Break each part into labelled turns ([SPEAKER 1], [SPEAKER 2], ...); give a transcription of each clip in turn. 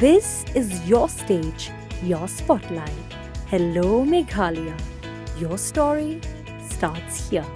[SPEAKER 1] This is your stage, your spotlight. Hello, Meghalaya. Your story starts here.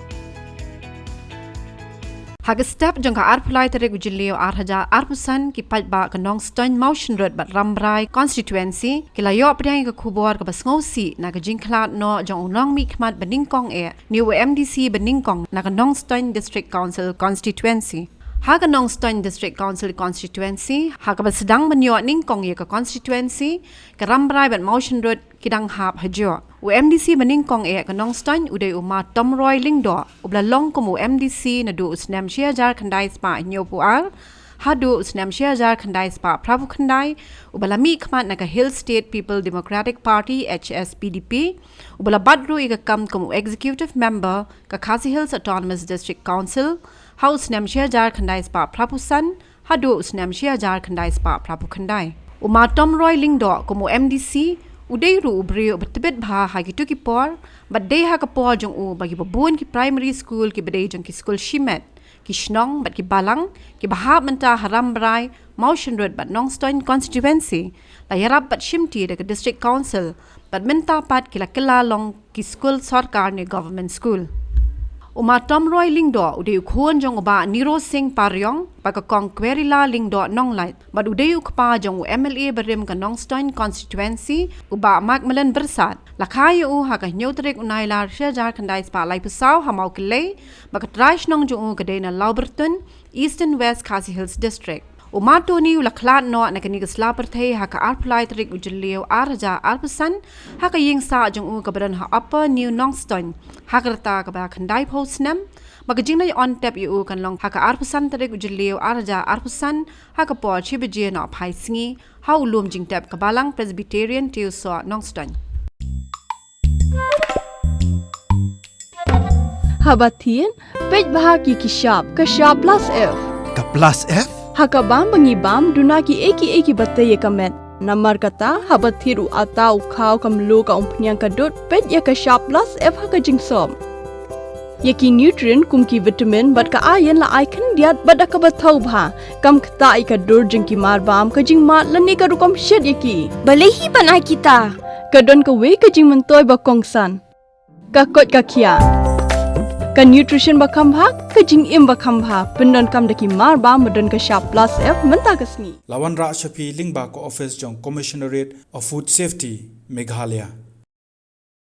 [SPEAKER 2] Hag step jangka arpulai tarik ujilio arhaja arpusan ki pajba ke Nongstoiñ motion road bat ramrai constituency ki layo pediang ke kubor ke basngausi na ke jingklat no jang Nongmihkhmat Banyngkong new MDC Banyngkong na ke Nongstoiñ district council constituency. Hag Nongstoiñ district council constituency hag sedang menyo Ningkong ke constituency ke ramrai bat motion road kidang hap hajo. MDC Banyngkong ke Nongstoiñ udai uma tomroy lingdo ubla long komu MDC na du Snem jar khandai spa nyopuar hadu Snem jar khandai spa prabu khandai ubala Nongmihkhmat na ka Hill State People Democratic Party HSPDP ubala badru ika kam komu executive member ka Khasi Hills Autonomous District Council hau Snem jar khandai spa prapusan hadu Snem jar khandai spa prabu khandai uma tomroy lingdo komu MDC Udai ru ubri betebet bha hagi tu ki por but day ha ka por jong u bagi babun ki primary school ki bedai jong ki school shimet ki shnong bat ki balang ki bahab menta haram brai motion road bat Nongstoiñ constituency la yarab bat shimti de district council bat menta pat ki la kela long ki school sarkar ne government school Uma tomroy lingdo udai khon jong ba Niro Singh Paryong ba ka kong querila lingdo nonglait but udai ukpa jong MLA berim ka Nongstoiñ constituency uba Macmillan bersat lakhai u ha ka nyotrik unailar jar khandai spa lai pusau hamau kle ba ka trash nong jong ka dena Lauberton Eastern West Khasi Hills district Uma Tony ulaklat no na kani gasla perthai ha ka arplai trik ujilio arja arpusan ha ka ying sa jong u ka badan ha upper new Nongstoiñ ha ka ta ka ba khandai pho Snem magajing na on tap yu kan long ha ka arpusan trik ujilio arja arpusan ha ka por chibje no phai singi ha ulum jing tap ka balang Presbyterian tiu so Nongstoiñ
[SPEAKER 3] Habatin pej bahagi ki shop ka shop plus F
[SPEAKER 4] Ka plus F
[SPEAKER 3] Hakabam bangibam dunaki eki batay kamet namar kata habathiru atau khau kamlu ka umpnyang kadut pet ya ka shop plus F haka jingsom yaki nutrient kumki vitamin bat ka iron la icon diat bat ka bathau bha kam khata ai ka dur jingki mar bam ka jing mat lani ka rukom shed yaki balehi banai kita ka don ka we ka jing mentoy ba kongsan ka kot ka khia ka nutrition bakam bha ka jing im bakam bha pendon kam daki mar ba modon ka shop plus F menta kasni
[SPEAKER 4] Lawan Ra Shafi Lingba ko office jong Commissionerate of Food Safety Meghalaya